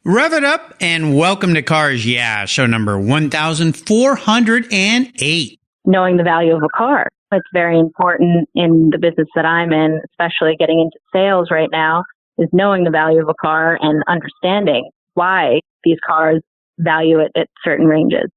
Rev it up and welcome to Cars Yeah, show number 1408. Knowing the value of a car. It's very important in the business that I'm in, especially getting into sales right now, is knowing the value of a car and understanding why these cars value it at certain ranges.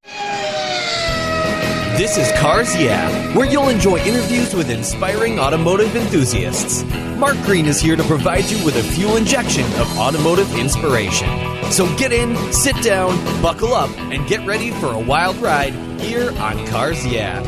This is Cars Yeah, where you'll enjoy interviews with inspiring automotive enthusiasts. Mark Green is here to provide you with a fuel injection of automotive inspiration. So get in, sit down, buckle up, and get ready for a wild ride here on Cars Yeah.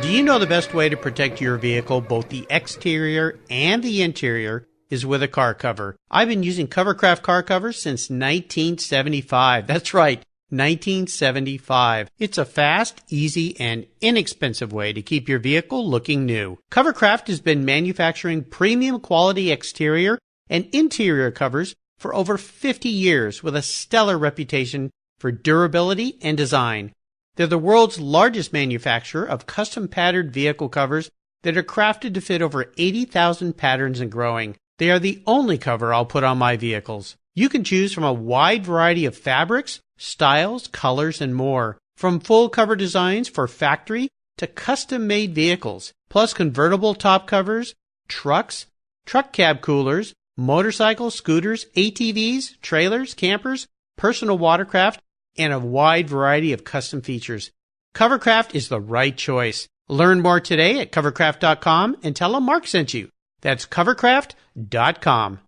Do you know the best way to protect your vehicle, both the exterior and the interior, is with a car cover? I've been using Covercraft car covers since 1975. That's right, 1975. It's a fast, easy, and inexpensive way to keep your vehicle looking new. Covercraft has been manufacturing premium quality exterior and interior covers for over 50 years with a stellar reputation for durability and design. They're the world's largest manufacturer of custom patterned vehicle covers that are crafted to fit over 80,000 patterns and growing. They are the only cover I'll put on my vehicles. You can choose from a wide variety of fabrics, styles, colors, and more. From full cover designs for factory to custom-made vehicles, plus convertible top covers, trucks, truck cab coolers, motorcycles, scooters, ATVs, trailers, campers, personal watercraft, and a wide variety of custom features. Covercraft is the right choice. Learn more today at covercraft.com and tell them Mark sent you. That's covercraft.com.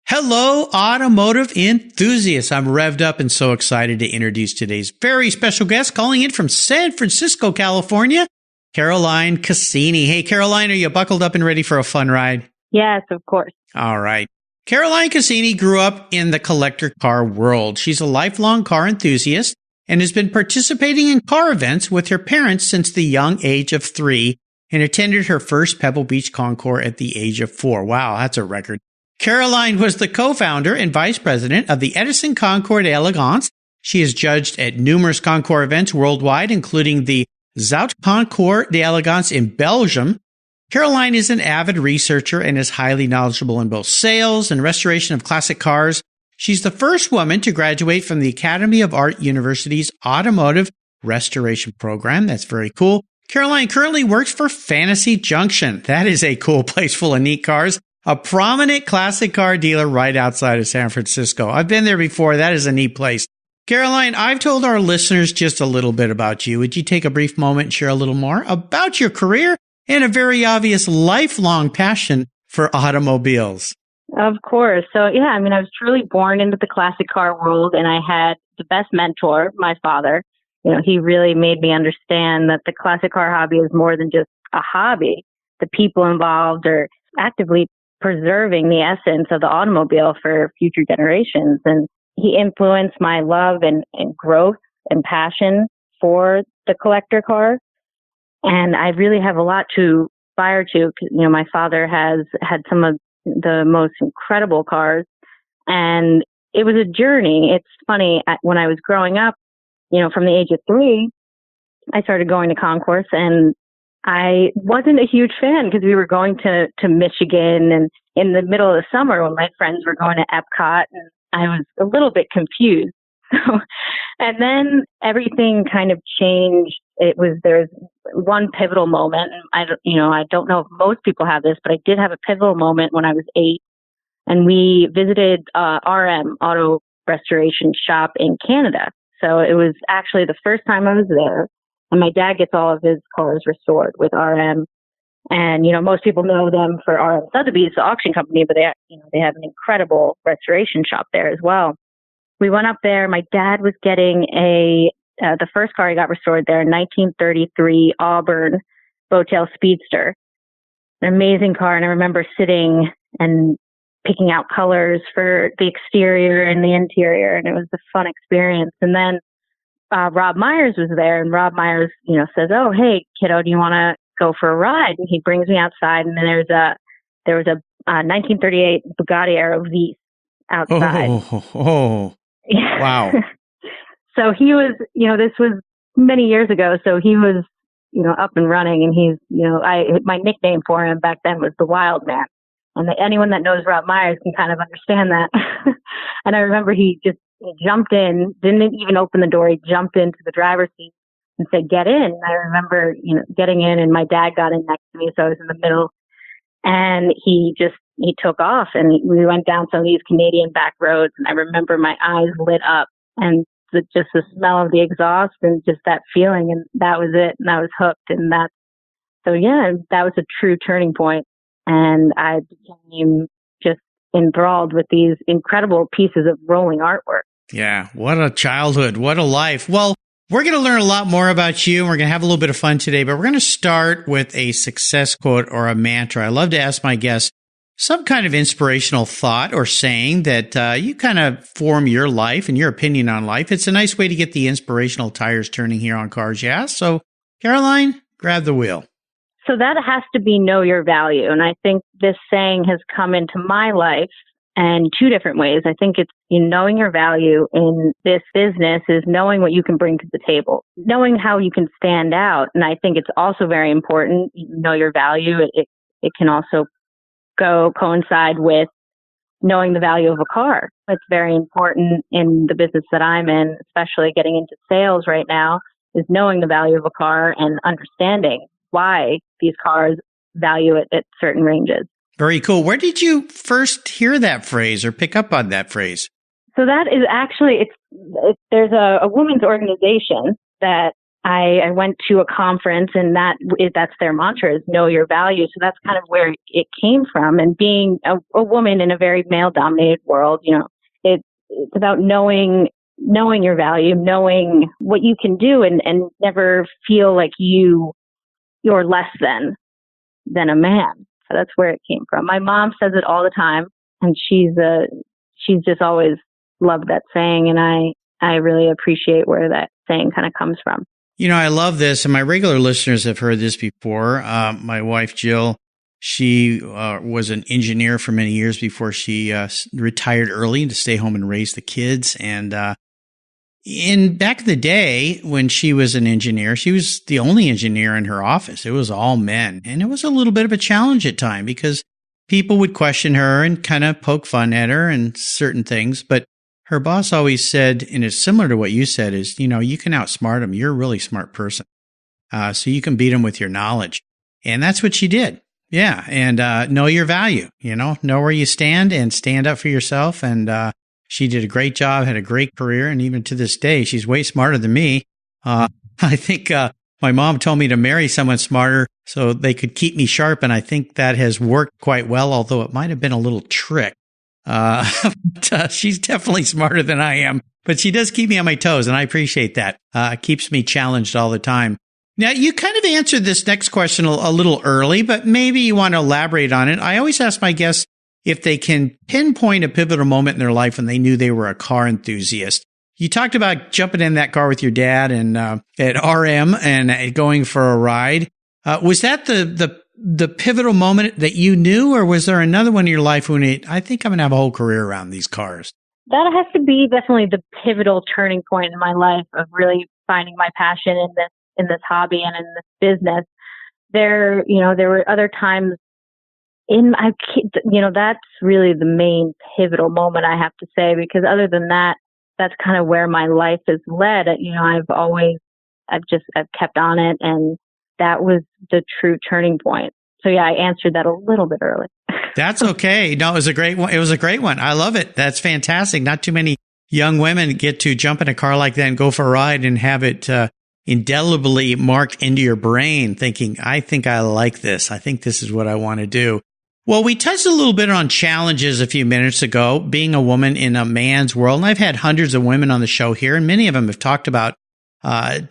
Hello, automotive enthusiasts. I'm revved up and so excited to introduce today's very special guest calling in from San Francisco, California, Caroline Cassini. Hey, Caroline, are you buckled up and ready for a fun ride? Yes, of course. All right. Caroline Cassini grew up in the collector car world. She's a lifelong car enthusiast and has been participating in car events with her parents since the young age of 3 and attended her first Pebble Beach Concours at the age of 4. Wow, that's a record. Caroline was the co-founder and vice president of the Edison Concours d'Elegance. She has judged at numerous Concours events worldwide, including the Zoute Concours d'Elegance in Belgium. Caroline is an avid researcher and is highly knowledgeable in both sales and restoration of classic cars. She's the first woman to graduate from the Academy of Art University's Automotive Restoration Program. That's very cool. Caroline currently works for Fantasy Junction. That is a cool place full of neat cars. A prominent classic car dealer right outside of San Francisco. I've been there before. That is a neat place. Caroline, I've told our listeners just a little bit about you. Would you take a brief moment and share a little more about your career and a very obvious lifelong passion for automobiles? Of course. So, yeah, I was truly born into the classic car world, and I had the best mentor, my father. He really made me understand that the classic car hobby is more than just a hobby. The people involved are actively preserving the essence of the automobile for future generations. And he influenced my love and growth and passion for the collector car. And I really have a lot to aspire to because, my father has had some of the most incredible cars. And it was a journey. It's funny, when I was growing up, from the age of 3, I started going to concourse, and I wasn't a huge fan because we were going to Michigan and in the middle of the summer when my friends were going to Epcot, and I was a little bit confused. And then everything kind of changed. There's one pivotal moment. I don't know if most people have this, but I did have a pivotal moment when I was 8, and we visited RM Auto Restoration Shop in Canada. So it was actually the first time I was there, and my dad gets all of his cars restored with RM. And, most people know them for RM Sotheby's, the auction company, but they have an incredible restoration shop there as well. We went up there. My dad was getting the first car he got restored there, a 1933 Auburn Boattail Speedster. An amazing car. And I remember sitting and picking out colors for the exterior and the interior, and it was a fun experience. And then Rob Myers was there, and Rob Myers, says, "Oh, hey, kiddo, do you want to go for a ride?" And he brings me outside, and then there was a 1938 Bugatti Aerovis outside. Wow. So he was, this was many years ago, so he was, up and running. And he's, my nickname for him back then was the Wild Man. And anyone that knows Rob Myers can kind of understand that. And I remember he jumped in, didn't even open the door. He jumped into the driver's seat and said, "Get in." And I remember, getting in, and my dad got in next to me. So I was in the middle, and he took off, and we went down some of these Canadian back roads. And I remember my eyes lit up, and just the smell of the exhaust and just that feeling. And that was it. And I was hooked. And that was a true turning point. And I became just enthralled with these incredible pieces of rolling artwork. Yeah, what a childhood, what a life. Well, we're going to learn a lot more about you, and we're going to have a little bit of fun today, but we're going to start with a success quote or a mantra. I love to ask my guests some kind of inspirational thought or saying that you kind of form your life and your opinion on life. It's a nice way to get the inspirational tires turning here on Cars Yeah. So, Caroline, grab the wheel. So that has to be know your value. And I think this saying has come into my life in two different ways. I think it's knowing your value in this business is knowing what you can bring to the table, knowing how you can stand out. And I think it's also very important, know your value. It can also coincide with knowing the value of a car. It's very important in the business that I'm in, especially getting into sales right now, is knowing the value of a car and understanding why these cars value it at certain ranges. Very cool. Where did you first hear that phrase or pick up on that phrase? So that is actually, there's a women's organization that I went to a conference, and that's their mantra, is know your value. So that's kind of where it came from. And being a woman in a very male-dominated world, it's about knowing your value, knowing what you can do, and never feel like you're less than a man. So that's where it came from. My mom says it all the time, and she's just always loved that saying, and I really appreciate where that saying kind of comes from. I love this, and my regular listeners have heard this before. My wife, Jill, she was an engineer for many years before she retired early to stay home and raise the kids. And back in the day when she was an engineer, she was the only engineer in her office. It was all men. And it was a little bit of a challenge at times because people would question her and kind of poke fun at her and certain things. But her boss always said, and it's similar to what you said, is, you can outsmart them. You're a really smart person. So you can beat them with your knowledge. And that's what she did. Yeah. And know your value, know where you stand and stand up for yourself. And she did a great job, had a great career. And even to this day, she's way smarter than me. I think my mom told me to marry someone smarter so they could keep me sharp. And I think that has worked quite well, although it might have been a little trick. But she's definitely smarter than I am, but she does keep me on my toes, and I appreciate that. Keeps me challenged all the time. Now, you kind of answered this next question a little early, but maybe you want to elaborate on it. I always ask my guests if they can pinpoint a pivotal moment in their life when they knew they were a car enthusiast. You talked about jumping in that car with your dad and at RM and going for a ride. Was that the pivotal moment that you knew, or was there another one in your life when I think I'm going to have a whole career around these cars? That has to be definitely the pivotal turning point in my life of really finding my passion in this hobby and in this business. There were other times that's really the main pivotal moment, I have to say, because other than that, that's kind of where my life has led. I've kept on it, and that was the true turning point. So yeah, I answered that a little bit early. That's okay. No, it was a great one. It was a great one. I love it. That's fantastic. Not too many young women get to jump in a car like that and go for a ride and have it indelibly marked into your brain thinking, I think I like this. I think this is what I want to do. Well, we touched a little bit on challenges a few minutes ago, being a woman in a man's world. And I've had hundreds of women on the show here, and many of them have talked about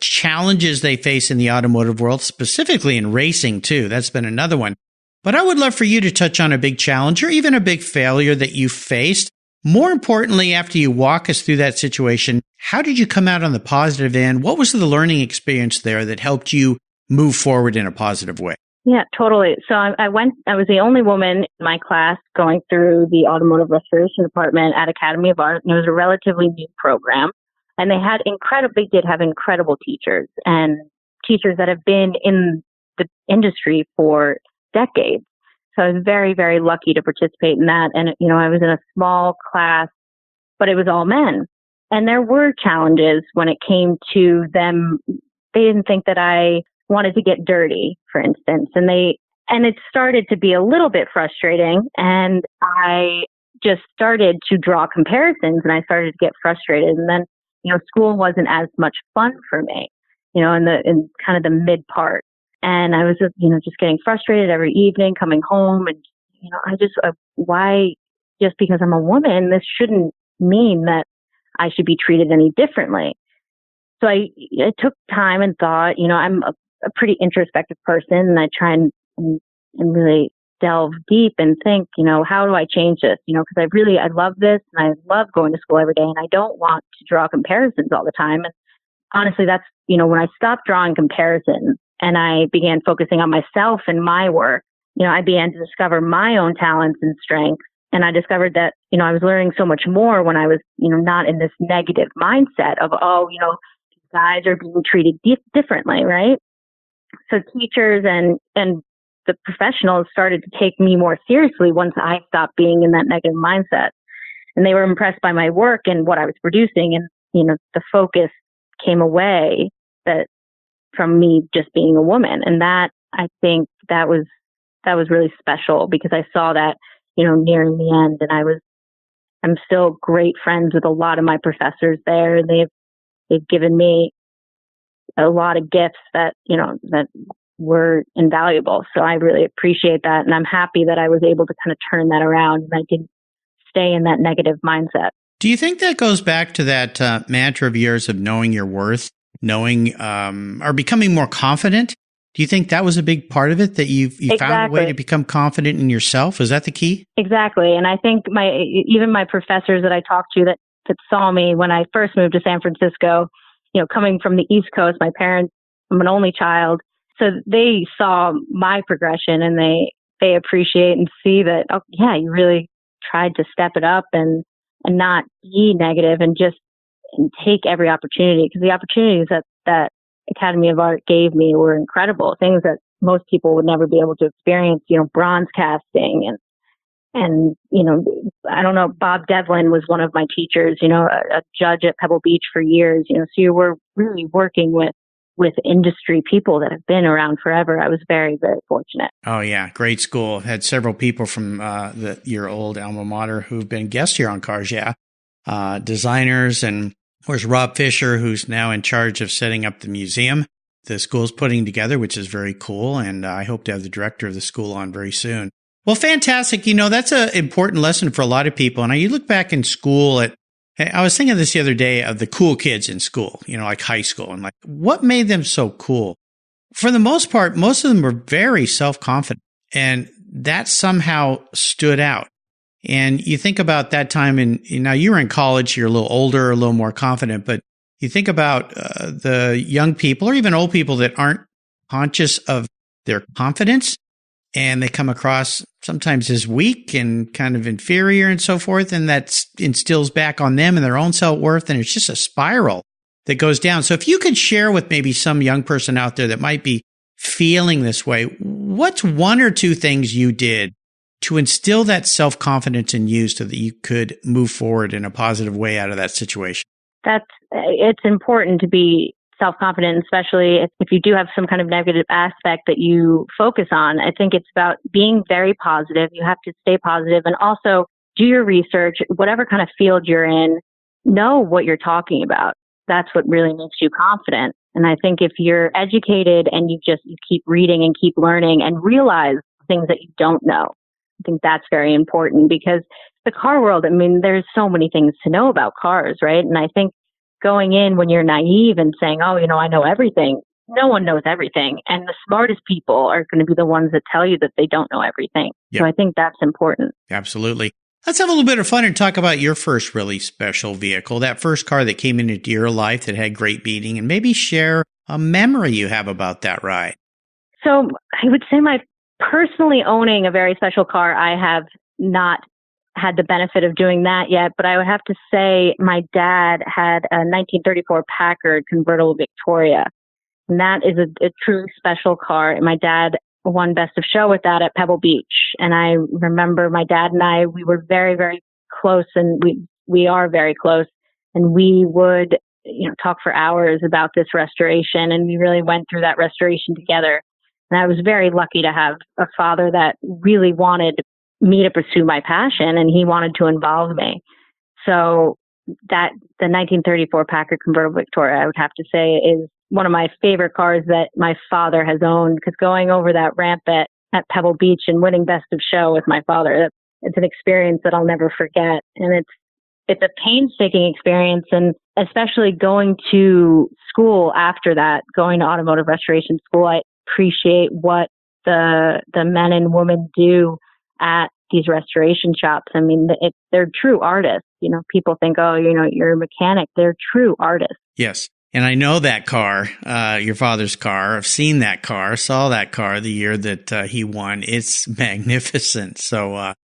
challenges they face in the automotive world, specifically in racing too. That's been another one. But I would love for you to touch on a big challenge or even a big failure that you faced. More importantly, after you walk us through that situation, how did you come out on the positive end? What was the learning experience there that helped you move forward in a positive way? Yeah, totally. So I was the only woman in my class going through the automotive restoration department at Academy of Art. And it was a relatively new program. And they did have incredible teachers and teachers that have been in the industry for decades. So I was very, very lucky to participate in that. And, I was in a small class, but it was all men. And there were challenges when it came to them. They didn't think that I wanted to get dirty, for instance. And it started to be a little bit frustrating. And I just started to draw comparisons and I started to get frustrated. And then, school wasn't as much fun for me, in kind of the mid part. And I was, just getting frustrated every evening coming home. And, why, just because I'm a woman, this shouldn't mean that I should be treated any differently. So I took time and thought, I'm a pretty introspective person, and I try and really delve deep and think, how do I change this? Because I love this and I love going to school every day, and I don't want to draw comparisons all the time. And honestly, that's, when I stopped drawing comparisons and I began focusing on myself and my work, I began to discover my own talents and strengths. And I discovered that, I was learning so much more when I was, not in this negative mindset of, guys are being treated differently, right? So teachers and the professionals started to take me more seriously once I stopped being in that negative mindset. And they were impressed by my work and what I was producing. And, the focus came away from me just being a woman. And that, I think that was really special, because I saw that, nearing the end. And I'm still great friends with a lot of my professors there. They've given me a lot of gifts that were invaluable. So I really appreciate that. And I'm happy that I was able to kind of turn that around and I didn't stay in that negative mindset. Do you think that goes back to that mantra of yours of knowing your worth, knowing or becoming more confident? Do you think that was a big part of it, that you Exactly. found a way to become confident in yourself? Was that the key? Exactly. And I think even my professors that I talked to that saw me when I first moved to San Francisco, coming from the East Coast, my parents, I'm an only child. So they saw my progression and they appreciate and see that, oh yeah, you really tried to step it up and not be negative and take every opportunity, because the opportunities that Academy of Art gave me were incredible, things that most people would never be able to experience, bronze casting and I don't know, Bob Devlin was one of my teachers, a judge at Pebble Beach for years, so you were really working with industry people that have been around forever. I was very, very fortunate. Oh yeah, great school. I've had several people from your old alma mater who've been guests here on Cars, designers, and of course Rob Fisher, who's now in charge of setting up the museum the school's putting together, which is very cool, and I hope to have the director of the school on very soon. Well, fantastic. That's an important lesson for a lot of people. And you look back in school I was thinking this the other day of the cool kids in school, like high school, and like what made them so cool? For the most part, most of them were very self-confident, and that somehow stood out. And you think about that time, and now you were in college, you're a little older, a little more confident, but you think about the young people or even old people that aren't conscious of their confidence, and they come across sometimes as weak and kind of inferior and so forth, and that instills back on them and their own self-worth, and it's just a spiral that goes down. So if you could share with maybe some young person out there that might be feeling this way, what's one or two things you did to instill that self-confidence in you so that you could move forward in a positive way out of that situation? It's important to be self-confident, especially if you do have some kind of negative aspect that you focus on. I think it's about being very positive. You have to stay positive and also do your research, whatever kind of field you're in, know what you're talking about. That's what really makes you confident. And I think if you're educated and you keep reading and keep learning and realize things that you don't know, I think that's very important, because the car world, there's so many things to know about cars, right? And I think going in when you're naive and saying, oh, I know everything. No one knows everything. And the smartest people are going to be the ones that tell you that they don't know everything. Yep. So I think that's important. Absolutely. Let's have a little bit of fun and talk about your first really special vehicle, that first car that came into your life that had great beating, and maybe share a memory you have about that ride. So I would say personally owning a very special car, I have not had the benefit of doing that yet, but I would have to say my dad had a 1934 Packard convertible Victoria. And that is a truly special car. My dad won Best of Show with that at Pebble Beach. And I remember my dad and I, we were very, very close, and we are very close. And we would, talk for hours about this restoration. And we really went through that restoration together. And I was very lucky to have a father that really wanted me to pursue my passion, and he wanted to involve me. So that the 1934 Packard convertible Victoria, I would have to say, is one of my favorite cars that my father has owned, because going over that ramp at Pebble Beach and winning Best of Show with my father, it's an experience that I'll never forget. And it's a painstaking experience, and especially going to school after that, going to automotive restoration school, I appreciate what the men and women do at these restoration shops. I mean, they're true artists. People think, oh, you're a mechanic. They're true artists. Yes. And I know that car, your father's car. I've seen that car, saw that car the year that he won. It's magnificent. So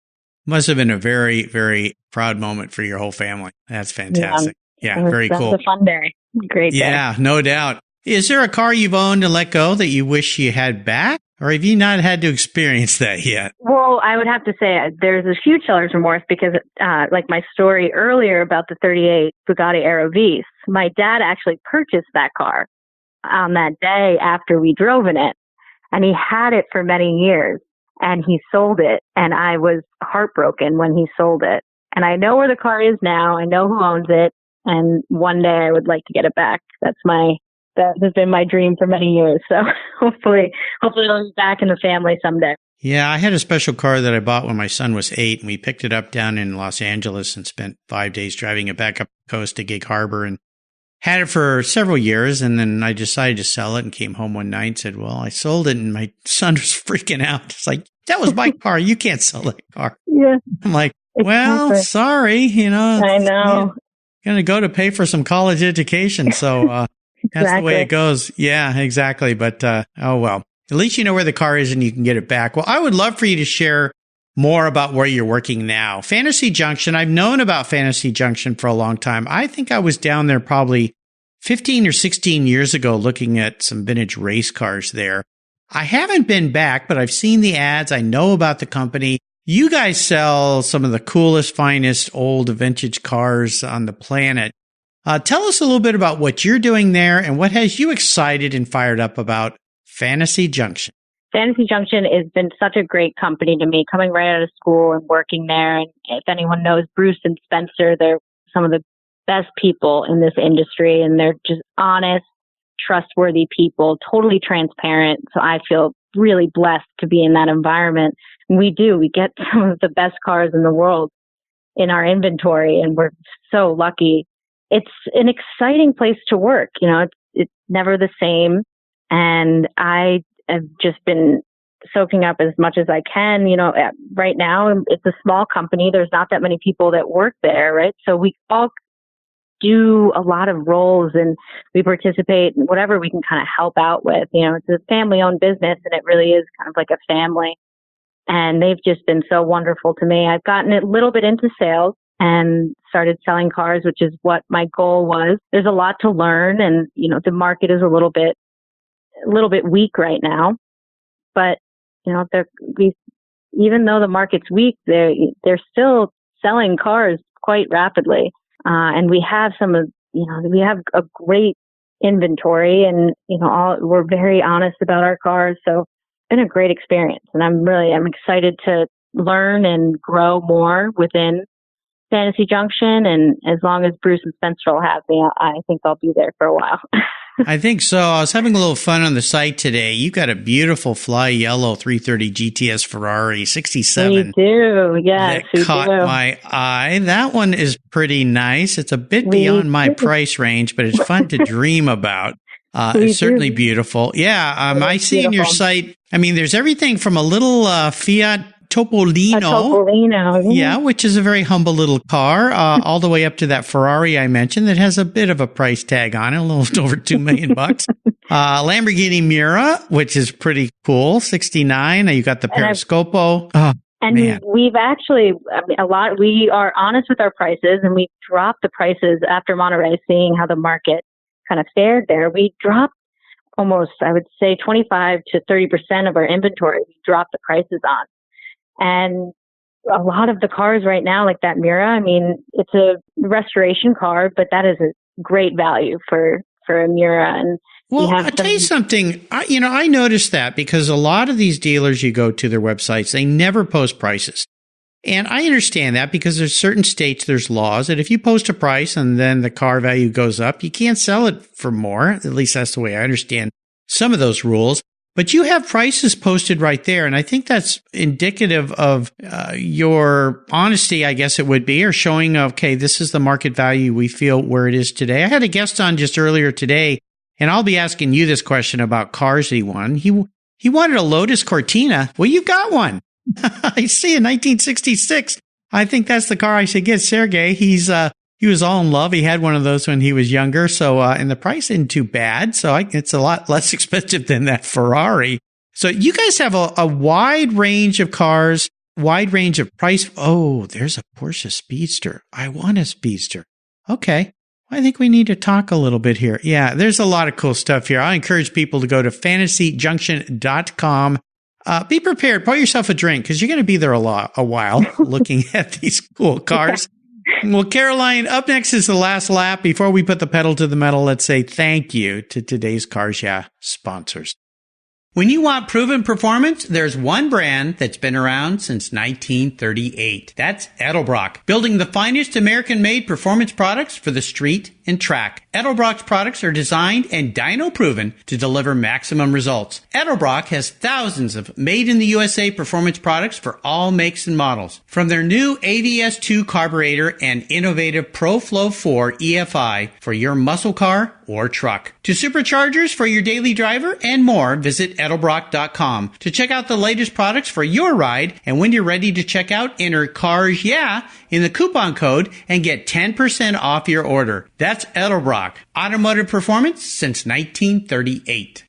must have been a very, very proud moment for your whole family. That's fantastic. Yeah, very cool. That was a fun day. Great day. Yeah, no doubt. Is there a car you've owned and let go that you wish you had back? Or have you not had to experience that yet? Well, I would have to say there's a huge seller's remorse because, like my story earlier about the 38 Bugatti Aerovis, my dad actually purchased that car on that day after we drove in it. And he had it for many years, and he sold it. And I was heartbroken when he sold it. And I know where the car is now. I know who owns it. And one day I would like to get it back. That has been my dream for many years. So hopefully it'll be back in the family someday. Yeah, I had a special car that I bought when my son was 8, and we picked it up down in Los Angeles and spent 5 days driving it back up the coast to Gig Harbor, and had it for several years. And then I decided to sell it and came home one night and said, well, I sold it. And my son was freaking out. It's like, that was my car. You can't sell that car. Yeah. I'm like, well, sorry, I know. Going to go to pay for some college education. So that's the way it goes. Yeah, exactly. But oh, well, at least you know where the car is and you can get it back. Well, I would love for you to share more about where you're working now. Fantasy Junction, I've known about Fantasy Junction for a long time. I think I was down there probably 15 or 16 years ago looking at some vintage race cars there. I haven't been back, but I've seen the ads. I know about the company. You guys sell some of the coolest, finest old vintage cars on the planet. Tell us a little bit about what you're doing there and what has you excited and fired up about Fantasy Junction. Fantasy Junction has been such a great company to me, coming right out of school and working there. And if anyone knows Bruce and Spencer, they're some of the best people in this industry, and they're just honest, trustworthy people, totally transparent. So I feel really blessed to be in that environment. And we get some of the best cars in the world in our inventory, and we're so lucky. It's an exciting place to work. It's never the same. And I have just been soaking up as much as I can. Right now, it's a small company. There's not that many people that work there, right? So we all do a lot of roles, and we participate in whatever we can kind of help out with. It's a family-owned business, and it really is kind of like a family. And they've just been so wonderful to me. I've gotten a little bit into sales and started selling cars, which is what my goal was. There's a lot to learn, and the market is a little bit weak right now. But even though the market's weak, they're still selling cars quite rapidly. And we have we have a great inventory, and we're very honest about our cars. So it's been a great experience, and I'm excited to learn and grow more within Fantasy Junction. And as long as Bruce and Spencer will have me, I think I'll be there for a while. I think so. I was having a little fun on the site today. You got a beautiful fly yellow 330 GTS Ferrari 67. We do, yes. That caught my eye. That one is pretty nice. It's a bit beyond my price range, but it's fun to dream about. It's certainly beautiful. Yeah, I see in your site, there's everything from a little Fiat Topolino. Yeah, which is a very humble little car, all the way up to that Ferrari I mentioned that has a bit of a price tag on it, a little over $2 million. Lamborghini Miura, which is pretty cool, 69. You got the Periscopo. We've actually, we are honest with our prices, and we dropped the prices after Monterey, seeing how the market kind of fared there. We dropped almost, I would say 25 to 30% of our inventory we drop the prices on. And a lot of the cars right now, like that Mira, I mean, it's a restoration car, but that is a great value for a Mira. And well, I'll tell you something. I noticed that because a lot of these dealers, you go to their websites, they never post prices. And I understand that because there's certain states, there's laws that if you post a price and then the car value goes up, you can't sell it for more. At least that's the way I understand some of those rules. But you have prices posted right there. And I think that's indicative of your honesty, I guess it would be, or showing, okay, this is the market value we feel where it is today. I had a guest on just earlier today, and I'll be asking you this question about cars that he won. He wanted a Lotus Cortina. Well, you've got one. I see in 1966. I think that's the car I should get Sergey. He was all in love. He had one of those when he was younger. So, and the price isn't too bad. So it's a lot less expensive than that Ferrari. So you guys have a wide range of cars, wide range of price. Oh, there's a Porsche Speedster. I want a Speedster. Okay. I think we need to talk a little bit here. Yeah, there's a lot of cool stuff here. I encourage people to go to fantasyjunction.com. Be prepared. Pour yourself a drink because you're going to be there a while looking at these cool cars. Well, Caroline, up next is the last lap. Before we put the pedal to the metal, let's say thank you to today's Cars Yeah sponsors. When you want proven performance, there's one brand that's been around since 1938. That's Edelbrock, building the finest American-made performance products for the street and track. Edelbrock's products are designed and dyno-proven to deliver maximum results. Edelbrock has thousands of made-in-the-USA performance products for all makes and models. From their new AVS2 carburetor and innovative ProFlow 4 EFI for your muscle car or truck, to superchargers for your daily driver and more, visit Edelbrock.com to check out the latest products for your ride. And when you're ready to check out, enter Cars Yeah in the coupon code and get 10% off your order. That's Edelbrock, automotive performance since 1938.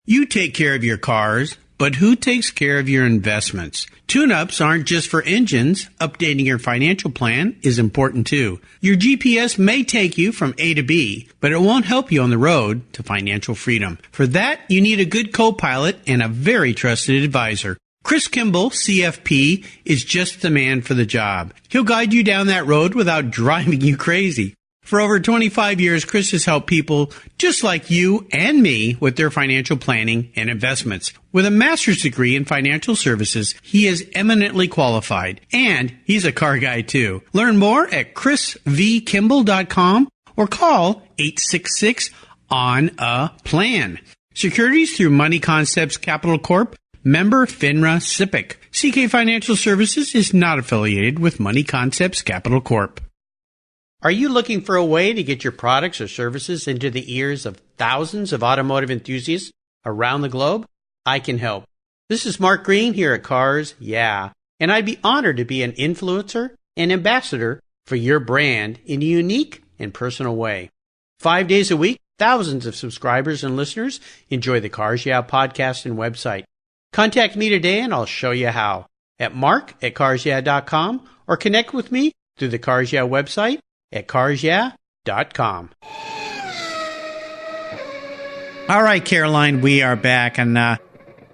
You take care of your cars, but who takes care of your investments? Tune-ups aren't just for engines. Updating your financial plan is important too. Your GPS may take you from A to B, but it won't help you on the road to financial freedom. For that, you need a good co-pilot and a very trusted advisor. Chris Kimball, CFP, is just the man for the job. He'll guide you down that road without driving you crazy. For over 25 years, Chris has helped people just like you and me with their financial planning and investments. With a master's degree in financial services, he is eminently qualified, and he's a car guy too. Learn more at chrisvkimball.com or call 866-ON-A-PLAN. Securities through Money Concepts Capital Corp., member FINRA SIPC. CK Financial Services is not affiliated with Money Concepts Capital Corp. Are you looking for a way to get your products or services into the ears of thousands of automotive enthusiasts around the globe? I can help. This is Mark Green here at Cars Yeah, and I'd be honored to be an influencer and ambassador for your brand in a unique and personal way. 5 days a week, thousands of subscribers and listeners enjoy the Cars Yeah podcast and website. Contact me today and I'll show you how at mark@carsyeah.com or connect with me through the Cars Yeah website at carsyeah.com. All right, Caroline, we are back. And now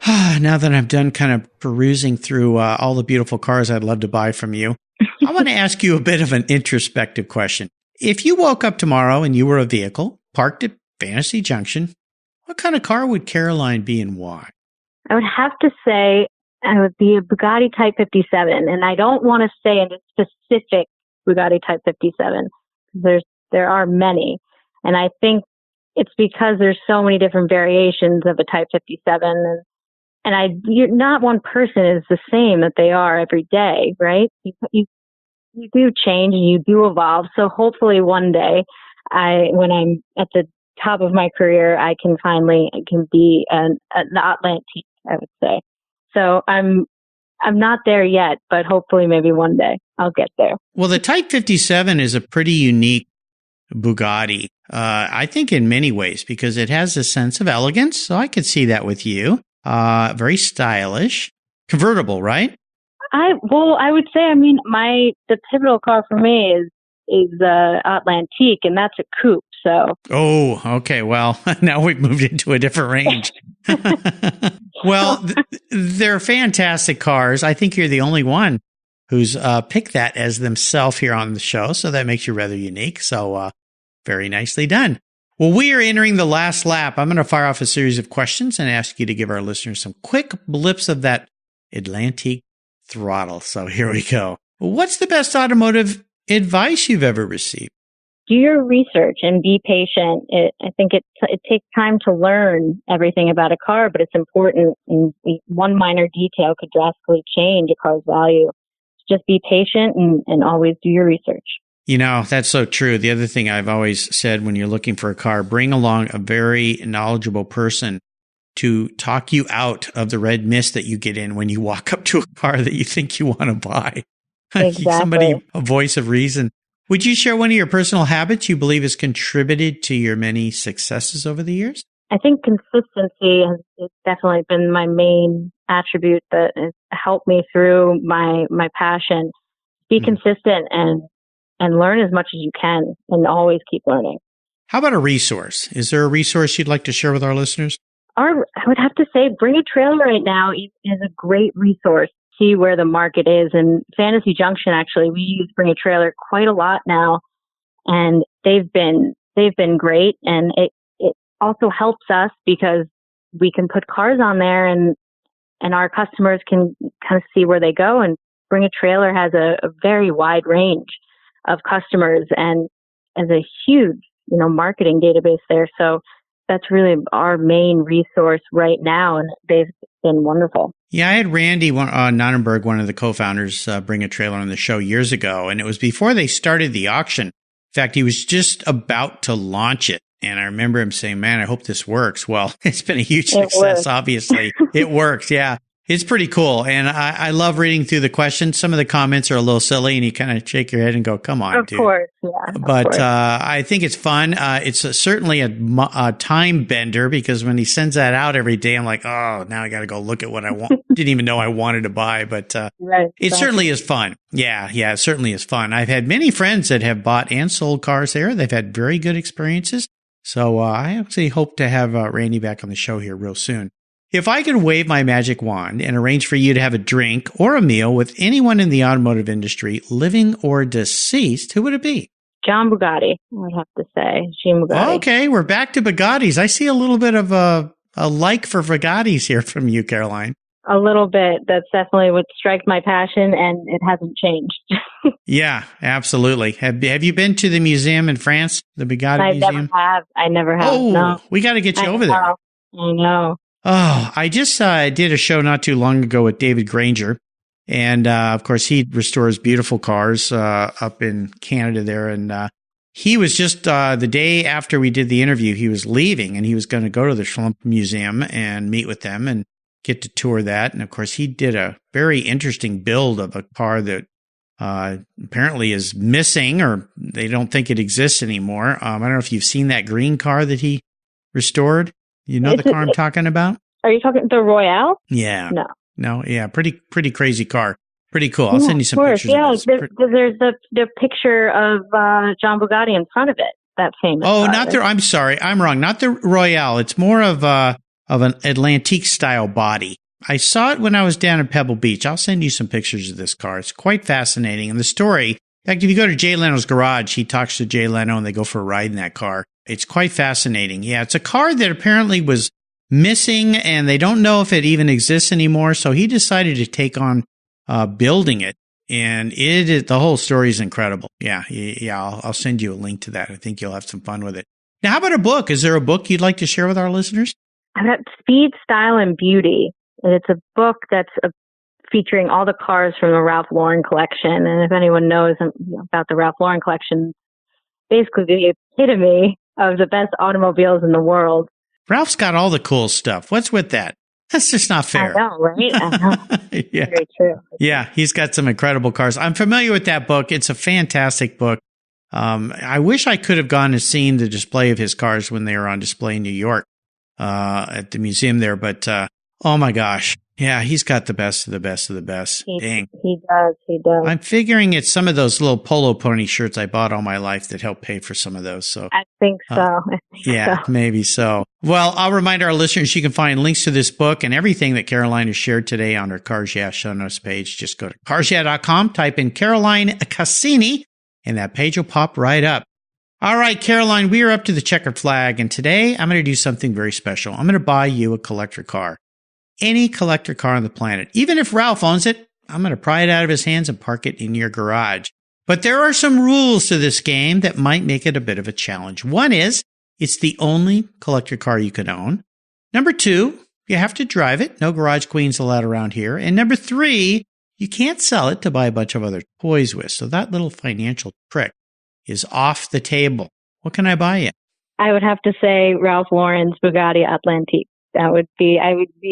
that I'm done kind of perusing through all the beautiful cars I'd love to buy from you, I want to ask you a bit of an introspective question. If you woke up tomorrow and you were a vehicle parked at Fantasy Junction, what kind of car would Caroline be and why? I would have to say I would be a Bugatti Type 57. And I don't want to say a specific Bugatti Type 57. There are many. And I think it's because there's so many different variations of a Type 57. And not one person is the same that they are every day, right? You do change and you do evolve. So hopefully one day, when I'm at the top of my career, I can be an Atlantique, I would say. So I'm not there yet, but hopefully maybe one day I'll get there. Well, the Type 57 is a pretty unique Bugatti, I think in many ways, because it has a sense of elegance. So I could see that with you. Very stylish. Convertible, right? I would say, the pivotal car for me is Atlantique, and that's a coupe. So. Oh, okay. Well, now we've moved into a different range. Well, they're fantastic cars. I think you're the only one who's picked that as themselves here on the show. So that makes you rather unique. So very nicely done. Well, we are entering the last lap. I'm going to fire off a series of questions and ask you to give our listeners some quick blips of that Atlantic throttle. So here we go. What's the best automotive advice you've ever received? Do your research and be patient. I think it takes time to learn everything about a car, but it's important. And one minor detail could drastically change a car's value. Just be patient and always do your research. You know, that's so true. The other thing I've always said when you're looking for a car, bring along a very knowledgeable person to talk you out of the red mist that you get in when you walk up to a car that you think you want to buy. Exactly. Somebody, a voice of reason. Would you share one of your personal habits you believe has contributed to your many successes over the years? I think consistency has definitely been my main attribute that has helped me through my passion. Be consistent and learn as much as you can and always keep learning. How about a resource? Is there a resource you'd like to share with our listeners? I would have to say Bring a Trailer right now is a great resource. See where the market is. And Fantasy Junction, actually, we use Bring a Trailer quite a lot now. And they've been great. And it also helps us because we can put cars on there and our customers can kind of see where they go. And Bring a Trailer has a very wide range of customers and as a huge, marketing database there. So that's really our main resource right now. And they've been wonderful. Yeah, I had Randy Nonnenberg, one of the co-founders, Bring a Trailer on the show years ago. And it was before they started the auction. In fact, he was just about to launch it. And I remember him saying, man, I hope this works. Well, it's been a huge success, obviously. It works. Yeah. It's pretty cool. And I love reading through the questions. Some of the comments are a little silly and you kind of shake your head and go, come on, dude. Of course, yeah. But I think it's fun. It's certainly a time bender because when he sends that out every day, I'm like, oh, now I got to go look at what I want. Didn't even know I wanted to buy, but it certainly is fun. Yeah, it certainly is fun. I've had many friends that have bought and sold cars there. They've had very good experiences. So I actually hope to have Randy back on the show here real soon. If I could wave my magic wand and arrange for you to have a drink or a meal with anyone in the automotive industry, living or deceased, who would it be? John Bugatti, I would have to say. Jean Bugatti. Okay, we're back to Bugattis. I see a little bit of a like for Bugattis here from you, Caroline. A little bit. That's definitely what strikes my passion, and it hasn't changed. Yeah, absolutely. Have you been to the museum in France, the Bugatti Museum? I never have. Oh, no. We got to get you over there. I know. Oh, I just did a show not too long ago with David Granger. And, of course, he restores beautiful cars up in Canada there. And he was just the day after we did the interview, he was leaving and he was going to go to the Schlump Museum and meet with them and get to tour that. And, of course, he did a very interesting build of a car that apparently is missing or they don't think it exists anymore. I don't know if you've seen that green car that he restored. You know the car I'm talking about? Are you talking the Royale? Yeah. No. Yeah. Pretty crazy car. Pretty cool. I'll send you some pictures. Yeah, of this. There's the picture of John Bugatti in front of it. That famous. Oh, car. not the. I'm sorry. I'm wrong. Not the Royale. It's more of an Atlantique style body. I saw it when I was down at Pebble Beach. I'll send you some pictures of this car. It's quite fascinating. And the story. In fact, if you go to Jay Leno's garage, he talks to Jay Leno and they go for a ride in that car. It's quite fascinating. Yeah, it's a car that apparently was missing and they don't know if it even exists anymore. So he decided to take on building it. And the whole story is incredible. Yeah. I'll send you a link to that. I think you'll have some fun with it. Now, how about a book? Is there a book you'd like to share with our listeners? I've got Speed, Style, and Beauty. And it's a book that's featuring all the cars from the Ralph Lauren collection. And if anyone knows about the Ralph Lauren collection, basically the epitome of the best automobiles in the world. Ralph's got all the cool stuff. What's with that? That's just not fair. I know, right? I know. Yeah. Very true. Yeah, he's got some incredible cars. I'm familiar with that book. It's a fantastic book. I wish I could have gone and seen the display of his cars when they were on display in New York at the museum there. But oh my gosh, Yeah, he's got the best of the best of the best. Dang. He does. I'm figuring it's some of those little Polo Pony shirts I bought all my life that helped pay for some of those. So I think so. Yeah, maybe so. Well, I'll remind our listeners you can find links to this book and everything that Caroline has shared today on her Cars Yeah show notes page. Just go to carsyeah.com, type in Caroline Cassini, and that page will pop right up. All right, Caroline, we are up to the checkered flag, and today I'm going to do something very special. I'm going to buy you a collector car. Any collector car on the planet. Even if Ralph owns it, I'm going to pry it out of his hands and park it in your garage. But there are some rules to this game that might make it a bit of a challenge. One is, it's the only collector car you can own. Number 2, you have to drive it. No garage queens allowed around here. And number 3, you can't sell it to buy a bunch of other toys with. So that little financial trick is off the table. What can I buy you? I would have to say Ralph Lauren's Bugatti Atlantique. I would be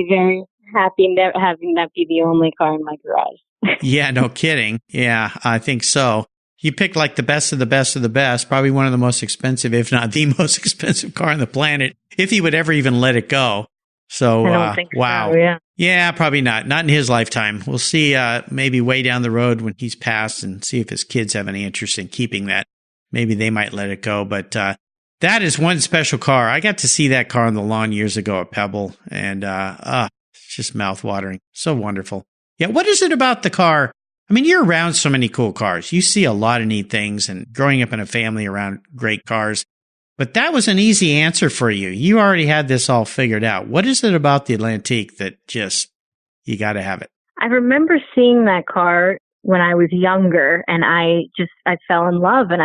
very happy having that be the only car in my garage. Yeah, no kidding. Yeah, I think so. You picked like the best of the best of the best, probably one of the most expensive, if not the most expensive car on the planet, if he would ever even let it go. So, I don't think wow. So, yeah. Yeah, probably not. Not in his lifetime. We'll see maybe way down the road when he's passed and see if his kids have any interest in keeping that. Maybe they might let it go, but that is one special car. I got to see that car on the lawn years ago at Pebble, and it's just mouth-watering. So wonderful. Yeah, what is it about the car? I mean, you're around so many cool cars. You see a lot of neat things, and growing up in a family around great cars. But that was an easy answer for you. You already had this all figured out. What is it about the Atlantique that just, you got to have it? I remember seeing that car when I was younger, and I fell in love, and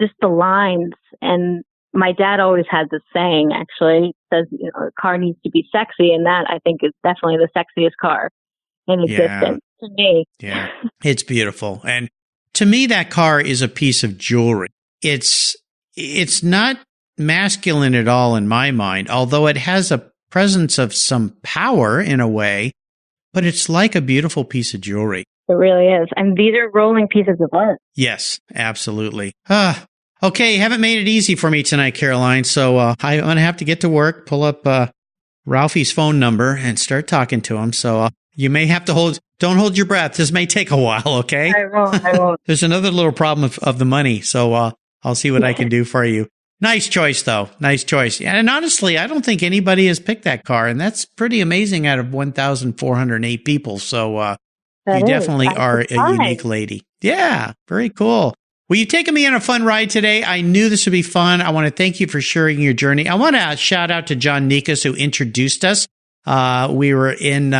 just the lines. And my dad always had this saying, actually, says, a car needs to be sexy. And that, I think, is definitely the sexiest car in existence to me. Yeah, it's beautiful. And to me, that car is a piece of jewelry. It's not masculine at all in my mind, although it has a presence of some power in a way, but it's like a beautiful piece of jewelry. It really is. And these are rolling pieces of art. Yes, absolutely. Okay, you haven't made it easy for me tonight, Caroline, so I'm going to have to get to work, pull up Ralphie's phone number, and start talking to him. So you may have to don't hold your breath. This may take a while, okay? I won't. There's another little problem of the money, so I'll see what I can do for you. Nice choice, though. Nice choice. And honestly, I don't think anybody has picked that car, and that's pretty amazing out of 1,408 people. So you definitely are a unique lady. Yeah, very cool. Well, you've taken me on a fun ride today. I knew this would be fun. I want to thank you for sharing your journey. I want to shout out to John Nikas, who introduced us. We were in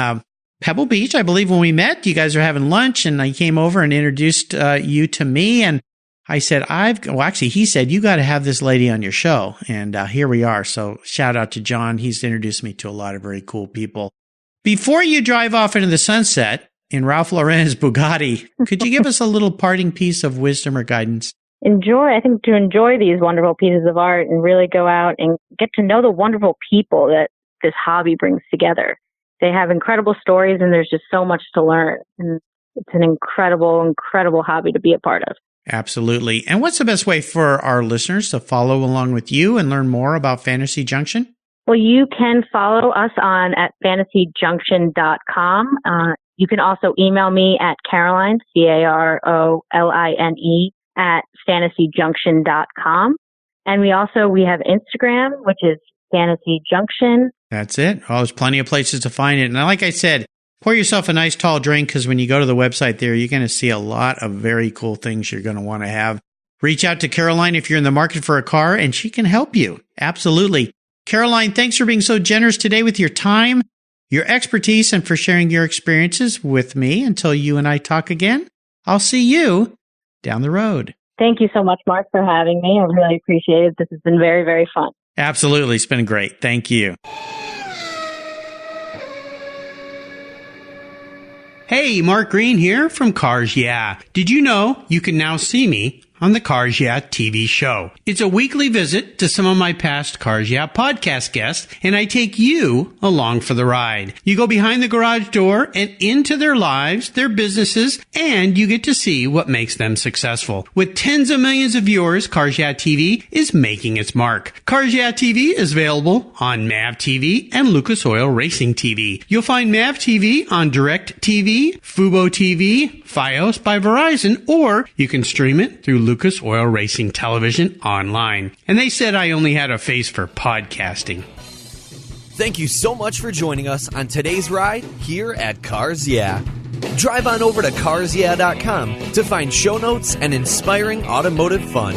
Pebble Beach, I believe, when we met. You guys were having lunch, and I came over and introduced you to me. And I said, he said, you got to have this lady on your show. And here we are. So shout out to John. He's introduced me to a lot of very cool people. Before you drive off into the sunset in Ralph Lauren's Bugatti, could you give us a little parting piece of wisdom or guidance? I think to enjoy these wonderful pieces of art and really go out and get to know the wonderful people that this hobby brings together. They have incredible stories, and there's just so much to learn. And it's an incredible, incredible hobby to be a part of. Absolutely. And what's the best way for our listeners to follow along with you and learn more about Fantasy Junction? Well, you can follow us at fantasyjunction.com. You can also email me at Caroline, Caroline, at fantasyjunction.com. And we have Instagram, which is Fantasy Junction. That's it. Oh, there's plenty of places to find it. And like I said, pour yourself a nice tall drink, because when you go to the website there, you're going to see a lot of very cool things you're going to want to have. Reach out to Caroline if you're in the market for a car, and she can help you. Absolutely. Caroline, thanks for being so generous today with your time, your expertise, and for sharing your experiences with me. Until you and I talk again, I'll see you down the road. Thank you so much, Mark, for having me. I really appreciate it. This has been very, very fun. Absolutely. It's been great. Thank you. Hey, Mark Green here from Cars Yeah. Did you know you can now see me on the Cars Yeah TV show. It's a weekly visit to some of my past Cars Yeah podcast guests, and I take you along for the ride. You go behind the garage door and into their lives, their businesses, and you get to see what makes them successful. With tens of millions of viewers, Cars Yeah TV is making its mark. Cars Yeah TV is available on MAV TV and Lucas Oil Racing TV. You'll find MAV TV on Direct TV, Fubo TV, Fios by Verizon, or you can stream it through Lucas Oil Racing Television online. And they said I only had a face for podcasting. Thank you so much for joining us on today's ride here at Cars Yeah. Drive on over to carsyeah.com to find show notes and inspiring automotive fun.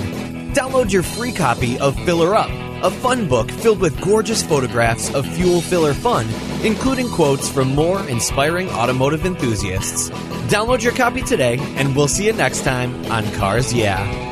Download your free copy of Filler Up, a fun book filled with gorgeous photographs of fuel filler fun, including quotes from more inspiring automotive enthusiasts. Download your copy today, and we'll see you next time on Cars Yeah.